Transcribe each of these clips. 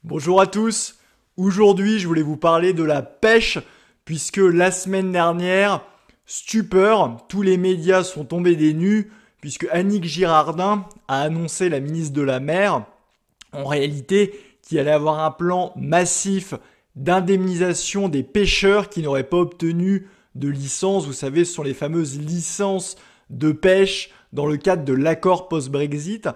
Bonjour à tous. Aujourd'hui, je voulais vous parler de la pêche, puisque la semaine dernière, stupeur, tous les médias sont tombés des nues, puisque Annick Girardin a annoncé, la ministre de la Mer, en réalité, qu'il allait avoir un plan massif d'indemnisation des pêcheurs qui n'auraient pas obtenu de licence. Vous savez, ce sont les fameuses licences de pêche dans le cadre de l'accord post-Brexit.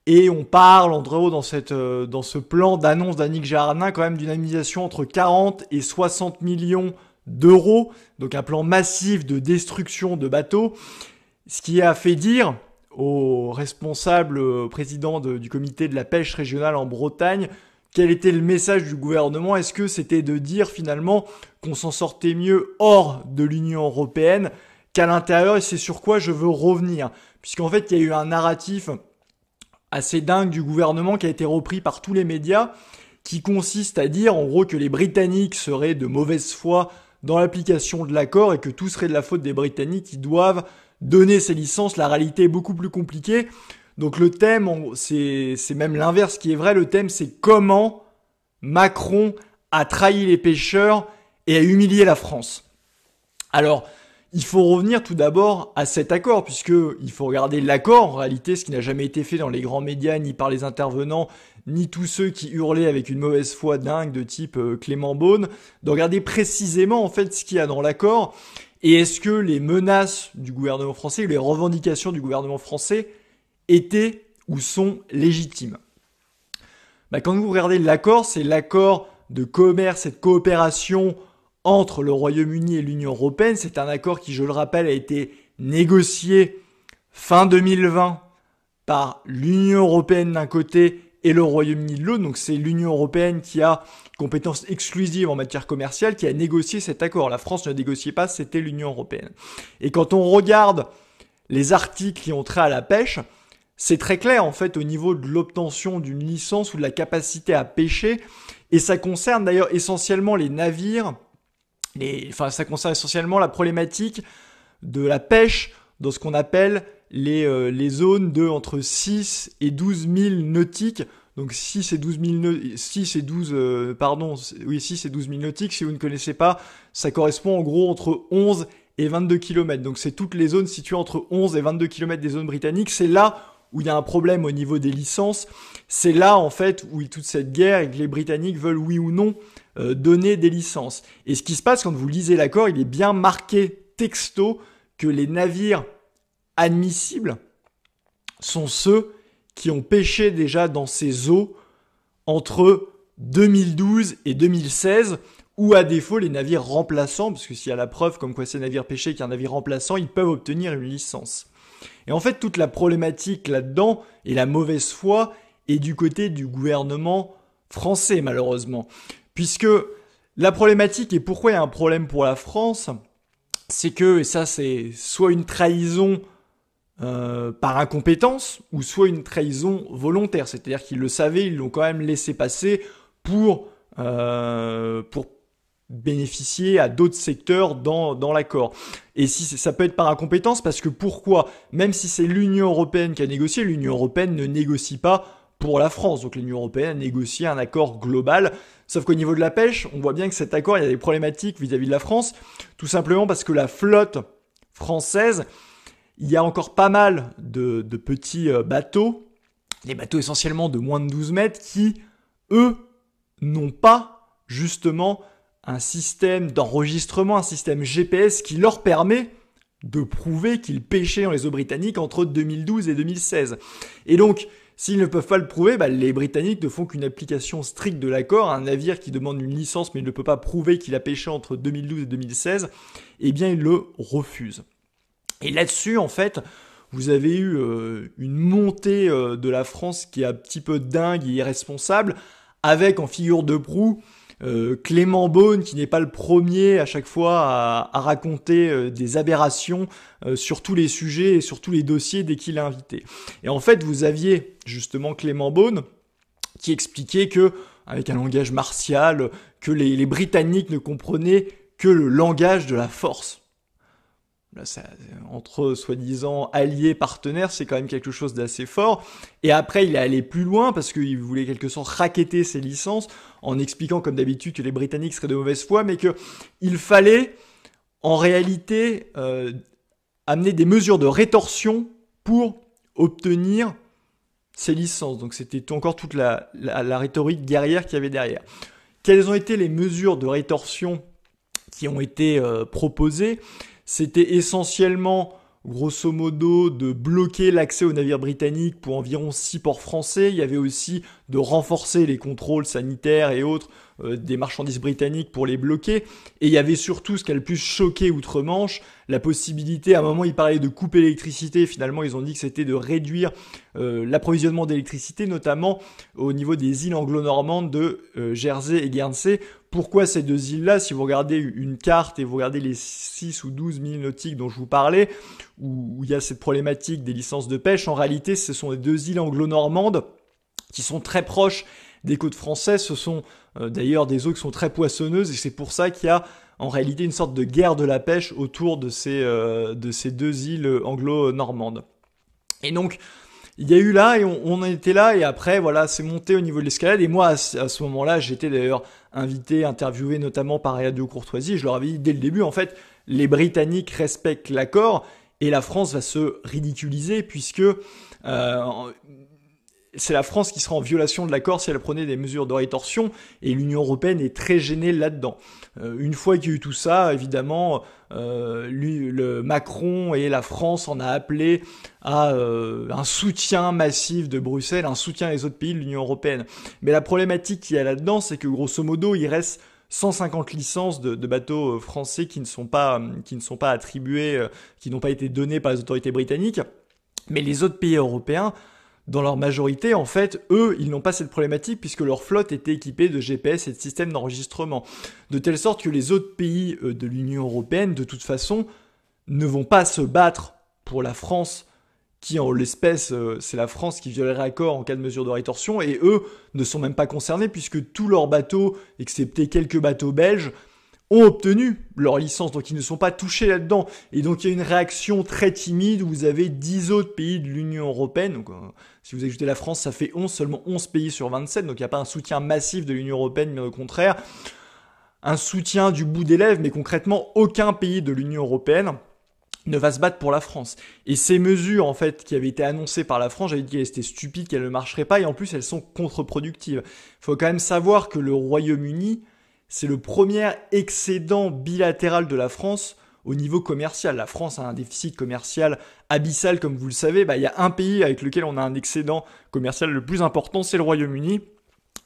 Et on parle, en gros, dans ce plan d'annonce d'Annick Girardin, quand même d'une indemnisation entre 40 et 60 millions d'euros. Donc un plan massif de destruction de bateaux. Ce qui a fait dire au responsable président du comité de la pêche régionale en Bretagne quel était le message du gouvernement. Est-ce que c'était de dire finalement qu'on s'en sortait mieux hors de l'Union européenne qu'à l'intérieur, et c'est sur quoi je veux revenir. Puisqu'en fait, il y a eu un narratif assez dingue du gouvernement qui a été repris par tous les médias, qui consiste à dire en gros que les Britanniques seraient de mauvaise foi dans l'application de l'accord et que tout serait de la faute des Britanniques qui doivent donner ces licences. La réalité est beaucoup plus compliquée. Donc le thème, c'est même l'inverse qui est vrai. Le thème, c'est comment Macron a trahi les pêcheurs et a humilié la France. Alors, il faut revenir tout d'abord à cet accord, puisque il faut regarder l'accord, en réalité, ce qui n'a jamais été fait dans les grands médias, ni par les intervenants, ni tous ceux qui hurlaient avec une mauvaise foi dingue de type Clément Beaune, de regarder précisément en fait ce qu'il y a dans l'accord, et est-ce que les menaces du gouvernement français, ou les revendications du gouvernement français étaient ou sont légitimes. Quand vous regardez l'accord, c'est l'accord de commerce et de coopération entre le Royaume-Uni et l'Union européenne. C'est un accord qui, je le rappelle, a été négocié fin 2020 par l'Union européenne d'un côté et le Royaume-Uni de l'autre. Donc c'est l'Union européenne qui a compétence exclusive en matière commerciale qui a négocié cet accord. La France ne négociait pas, c'était l'Union européenne. Et quand on regarde les articles qui ont trait à la pêche, c'est très clair en fait au niveau de l'obtention d'une licence ou de la capacité à pêcher. Et ça concerne d'ailleurs essentiellement les navires. Ça concerne essentiellement la problématique de la pêche dans ce qu'on appelle les zones de entre 6 et 12 000 nautiques. Donc 6 et 12 000 nautiques, si vous ne connaissez pas, ça correspond en gros entre 11 et 22 km. Donc c'est toutes les zones situées entre 11 et 22 km des zones britanniques. C'est là où il y a un problème au niveau des licences. C'est là en fait où toute cette guerre et que les Britanniques veulent oui ou non donner des licences. Et ce qui se passe quand vous lisez l'accord, il est bien marqué texto que les navires admissibles sont ceux qui ont pêché déjà dans ces eaux entre 2012 et 2016, ou à défaut les navires remplaçants, parce que s'il y a la preuve comme quoi ces navires pêchés qu'il y a un navire remplaçant, ils peuvent obtenir une licence. Et en fait, toute la problématique là-dedans et la mauvaise foi est du côté du gouvernement français, malheureusement. Puisque la problématique, et pourquoi il y a un problème pour la France, c'est que, et ça c'est soit une trahison par incompétence, ou soit une trahison volontaire. C'est-à-dire qu'ils le savaient, ils l'ont quand même laissé passer pour bénéficier à d'autres secteurs dans l'accord. Et si ça peut être par incompétence, parce que pourquoi ? Même si c'est l'Union européenne qui a négocié, l'Union européenne ne négocie pas pour la France. Donc l'Union européenne a négocié un accord global. Sauf qu'au niveau de la pêche, on voit bien que cet accord, il y a des problématiques vis-à-vis de la France, tout simplement parce que la flotte française, il y a encore pas mal de petits bateaux, des bateaux essentiellement de moins de 12 mètres, qui, eux, n'ont pas justement un système d'enregistrement, un système GPS qui leur permet de prouver qu'ils pêchaient dans les eaux britanniques entre 2012 et 2016. Et donc, s'ils ne peuvent pas le prouver, les Britanniques ne font qu'une application stricte de l'accord. Un navire qui demande une licence mais il ne peut pas prouver qu'il a pêché entre 2012 et 2016, eh bien il le refuse. Et là-dessus, en fait, vous avez eu une montée de la France qui est un petit peu dingue et irresponsable, avec en figure de proue Clément Beaune, qui n'est pas le premier à chaque fois à raconter des aberrations sur tous les sujets et sur tous les dossiers dès qu'il est invité. Et en fait, vous aviez justement Clément Beaune qui expliquait que, avec un langage martial, que les Britanniques ne comprenaient que le langage de la force. Là, ça, entre soi-disant alliés, partenaires, c'est quand même quelque chose d'assez fort. Et après, il est allé plus loin parce qu'il voulait quelque sorte racketter ses licences en expliquant comme d'habitude que les Britanniques seraient de mauvaise foi, mais que il fallait en réalité amener des mesures de rétorsion pour obtenir ces licences. Donc c'était encore toute la rhétorique guerrière qu'il y avait derrière. Quelles ont été les mesures de rétorsion qui ont été proposées? C'était essentiellement, grosso modo, de bloquer l'accès aux navires britanniques pour environ 6 ports français. Il y avait aussi de renforcer les contrôles sanitaires et autres des marchandises britanniques pour les bloquer. Et il y avait surtout, ce qui a le plus choqué outre-Manche, la possibilité, à un moment ils parlaient de couper l'électricité, finalement ils ont dit que c'était de réduire l'approvisionnement d'électricité, notamment au niveau des îles anglo-normandes de Jersey et Guernsey. Pourquoi ces deux îles-là? Si vous regardez une carte et vous regardez les 6 ou 12 milles nautiques dont je vous parlais, où il y a cette problématique des licences de pêche, en réalité ce sont les deux îles anglo-normandes qui sont très proches des côtes françaises. Ce sont d'ailleurs des eaux qui sont très poissonneuses et c'est pour ça qu'il y a en réalité une sorte de guerre de la pêche autour de ces deux îles anglo-normandes. Et donc, il y a eu là, et on en était là, et après, voilà, c'est monté au niveau de l'escalade, et moi, à ce moment-là, j'étais d'ailleurs invité, interviewé notamment par Radio Courtoisie, et je leur avais dit dès le début, en fait, les Britanniques respectent l'accord, et la France va se ridiculiser, puisque c'est la France qui sera en violation de l'accord si elle prenait des mesures de rétorsion, et l'Union européenne est très gênée là-dedans. Une fois qu'il y a eu tout ça, évidemment, le Macron et la France en a appelé à un soutien massif de Bruxelles, un soutien des autres pays de l'Union européenne. Mais la problématique qu'il y a là-dedans, c'est que grosso modo, il reste 150 licences de bateaux français qui ne sont pas attribuées, qui n'ont pas été données par les autorités britanniques. Mais les autres pays européens, dans leur majorité, en fait, eux, ils n'ont pas cette problématique puisque leur flotte était équipée de GPS et de systèmes d'enregistrement. De telle sorte que les autres pays de l'Union européenne, de toute façon, ne vont pas se battre pour la France, qui en l'espèce, c'est la France qui violerait l'accord en cas de mesure de rétorsion, et eux ne sont même pas concernés puisque tous leurs bateaux, excepté quelques bateaux belges, ont obtenu leur licence, donc ils ne sont pas touchés là-dedans. Et donc il y a une réaction très timide où vous avez 10 autres pays de l'Union européenne, donc si vous ajoutez la France, ça fait 11, seulement 11 pays sur 27, donc il n'y a pas un soutien massif de l'Union européenne, mais au contraire, un soutien du bout des lèvres, mais concrètement, aucun pays de l'Union européenne ne va se battre pour la France. Et ces mesures, en fait, qui avaient été annoncées par la France, j'avais dit qu'elles étaient stupides, qu'elles ne marcheraient pas, et en plus, elles sont contre-productives. Il faut quand même savoir que le Royaume-Uni, c'est le premier excédent bilatéral de la France au niveau commercial. La France a un déficit commercial abyssal, comme vous le savez. Il y a un pays avec lequel on a un excédent commercial le plus important, c'est le Royaume-Uni.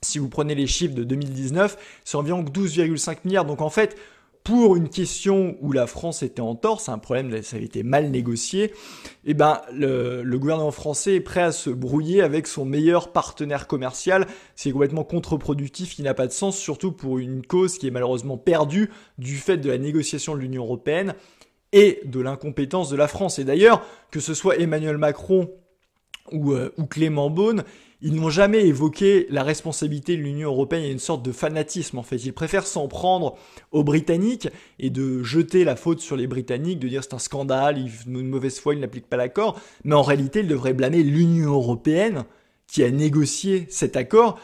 Si vous prenez les chiffres de 2019, c'est environ 12,5 milliards. Donc en fait, pour une question où la France était en tort, c'est un problème, ça avait été mal négocié, et le gouvernement français est prêt à se brouiller avec son meilleur partenaire commercial. C'est complètement contre-productif, il n'a pas de sens, surtout pour une cause qui est malheureusement perdue du fait de la négociation de l'Union européenne et de l'incompétence de la France. Et d'ailleurs, que ce soit Emmanuel Macron ou Clément Beaune, ils n'ont jamais évoqué la responsabilité de l'Union européenne. Il y a une sorte de fanatisme en fait. Ils préfèrent s'en prendre aux Britanniques et de jeter la faute sur les Britanniques, de dire c'est un scandale, une mauvaise foi, ils n'appliquent pas l'accord. Mais en réalité, ils devraient blâmer l'Union européenne qui a négocié cet accord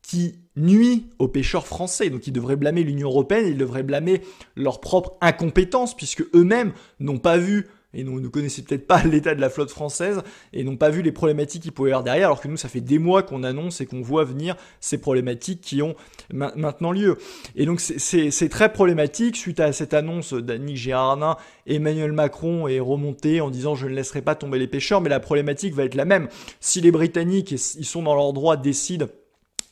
qui nuit aux pêcheurs français. Donc ils devraient blâmer l'Union européenne, ils devraient blâmer leur propre incompétence puisque eux-mêmes n'ont pas vu et ne connaissaient peut-être pas l'état de la flotte française et n'ont pas vu les problématiques qu'il pouvait y avoir derrière, alors que nous, ça fait des mois qu'on annonce et qu'on voit venir ces problématiques qui ont maintenant lieu. Et donc, c'est très problématique. Suite à cette annonce d'Annick Girardin, Emmanuel Macron est remonté en disant « je ne laisserai pas tomber les pêcheurs », mais la problématique va être la même. Si les Britanniques, ils sont dans leur droit, décident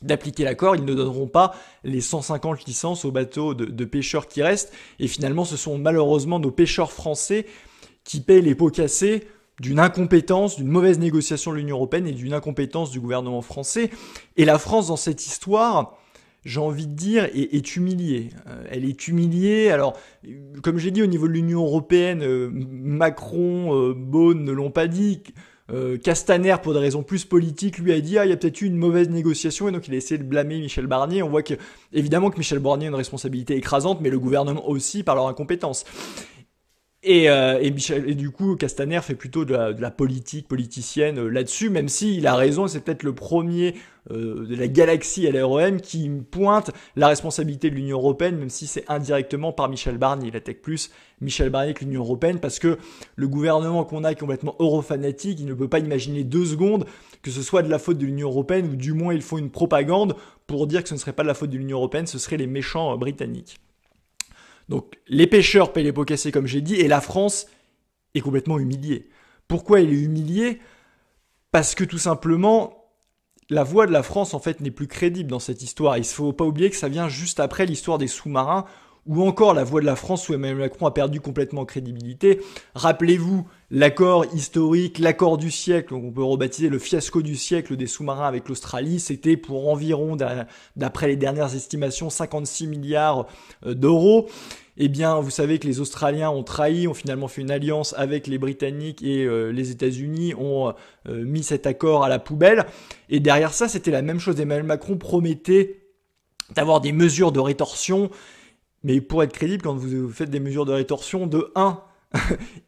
d'appliquer l'accord, ils ne donneront pas les 150 licences aux bateaux de pêcheurs qui restent. Et finalement, ce sont malheureusement nos pêcheurs français qui paye les pots cassés d'une incompétence, d'une mauvaise négociation de l'Union européenne et d'une incompétence du gouvernement français. Et la France, dans cette histoire, j'ai envie de dire, est humiliée. Elle est humiliée. Alors, comme j'ai dit, au niveau de l'Union européenne, Macron, Beaune ne l'ont pas dit. Castaner, pour des raisons plus politiques, lui a dit il y a peut-être eu une mauvaise négociation, et donc il a essayé de blâmer Michel Barnier. On voit que, évidemment, que Michel Barnier a une responsabilité écrasante, mais le gouvernement aussi par leur incompétence. Et du coup, Castaner fait plutôt de la politique politicienne là-dessus, même s'il a raison, c'est peut-être le premier de la galaxie LREM qui pointe la responsabilité de l'Union européenne, même si c'est indirectement par Michel Barnier. Il attaque plus Michel Barnier que l'Union européenne, parce que le gouvernement qu'on a est complètement eurofanatique, il ne peut pas imaginer 2 secondes que ce soit de la faute de l'Union européenne, ou du moins ils font une propagande pour dire que ce ne serait pas de la faute de l'Union européenne, ce seraient les méchants britanniques. Donc les pêcheurs payent les pots cassés comme j'ai dit, et la France est complètement humiliée. Pourquoi elle est humiliée ? Parce que tout simplement, la voix de la France en fait n'est plus crédible dans cette histoire. Il ne faut pas oublier que ça vient juste après l'histoire des sous-marins, ou encore la voix de la France où Emmanuel Macron a perdu complètement en crédibilité. Rappelez-vous l'accord historique, l'accord du siècle, on peut rebaptiser le fiasco du siècle des sous-marins avec l'Australie, c'était pour environ, d'après les dernières estimations, 56 milliards d'euros. Eh bien, vous savez que les Australiens ont trahi, ont finalement fait une alliance avec les Britanniques, et les États-Unis ont mis cet accord à la poubelle. Et derrière ça, c'était la même chose. Emmanuel Macron promettait d'avoir des mesures de rétorsion. Mais pour être crédible, quand vous faites des mesures de rétorsion, de 1,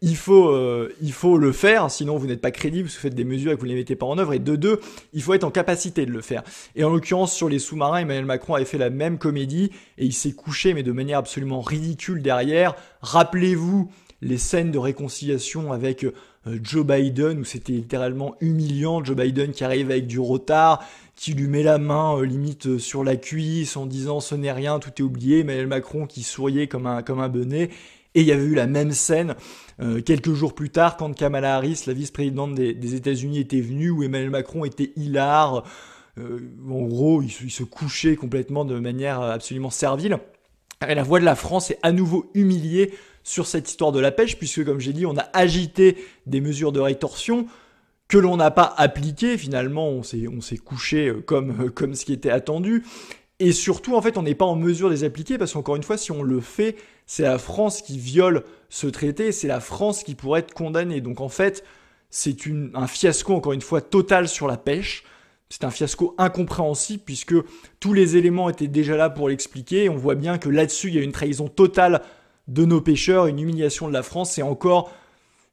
il faut le faire, sinon vous n'êtes pas crédible, vous faites des mesures et que vous ne les mettez pas en œuvre, et de 2, il faut être en capacité de le faire. Et en l'occurrence, sur les sous-marins, Emmanuel Macron avait fait la même comédie, et il s'est couché, mais de manière absolument ridicule derrière. Rappelez-vous les scènes de réconciliation avec Joe Biden, où c'était littéralement humiliant, Joe Biden qui arrive avec du retard, qui lui met la main limite sur la cuisse en disant ce n'est rien, tout est oublié, Emmanuel Macron qui souriait comme un benet. Et il y avait eu la même scène quelques jours plus tard quand Kamala Harris, la vice-présidente des États-Unis, était venue, où Emmanuel Macron était hilar. En gros, il se couchait complètement de manière absolument servile. Et la voix de la France est à nouveau humiliée sur cette histoire de la pêche, puisque comme j'ai dit, on a agité des mesures de rétorsion que l'on n'a pas appliquées. Finalement, on s'est couché comme ce qui était attendu. Et surtout, en fait, on n'est pas en mesure de les appliquer, parce qu'encore une fois, si on le fait, c'est la France qui viole ce traité, c'est la France qui pourrait être condamnée. Donc en fait, c'est un fiasco, encore une fois, total sur la pêche. C'est un fiasco incompréhensible, puisque tous les éléments étaient déjà là pour l'expliquer. On voit bien que là-dessus, il y a une trahison totale de nos pêcheurs, une humiliation de la France. C'est encore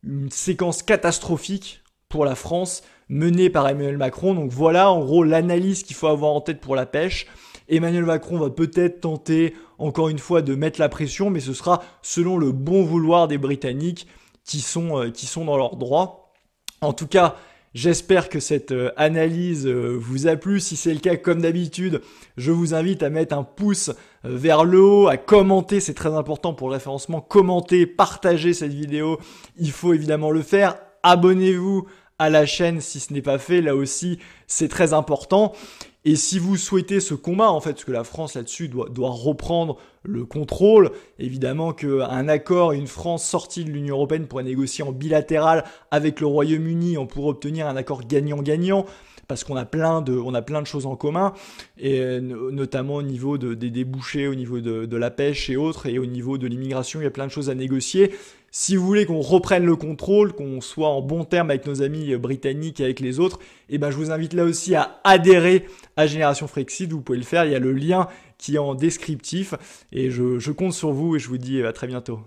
une séquence catastrophique pour la France, menée par Emmanuel Macron. Donc voilà, en gros, l'analyse qu'il faut avoir en tête pour la pêche. Emmanuel Macron va peut-être tenter, encore une fois, de mettre la pression, mais ce sera selon le bon vouloir des Britanniques qui sont dans leurs droits. En tout cas, j'espère que cette analyse vous a plu. Si c'est le cas, comme d'habitude, je vous invite à mettre un pouce vers le haut, à commenter, c'est très important pour le référencement. Commentez, partagez cette vidéo, il faut évidemment le faire. Abonnez-vous à la chaîne si ce n'est pas fait, là aussi c'est très important. Et si vous souhaitez ce combat, en fait, parce que la France là-dessus doit reprendre le contrôle, évidemment qu'un accord, une France sortie de l'Union européenne pourrait négocier en bilatéral avec le Royaume-Uni, on pourrait obtenir un accord gagnant-gagnant, parce qu'on a plein de choses en commun, et notamment au niveau des débouchés, au niveau de la pêche et autres, et au niveau de l'immigration, il y a plein de choses à négocier. Si vous voulez qu'on reprenne le contrôle, qu'on soit en bon terme avec nos amis britanniques et avec les autres, eh ben je vous invite là aussi à adhérer à Génération Frexit. Vous pouvez le faire, il y a le lien qui est en descriptif, et je compte sur vous, et je vous dis à très bientôt.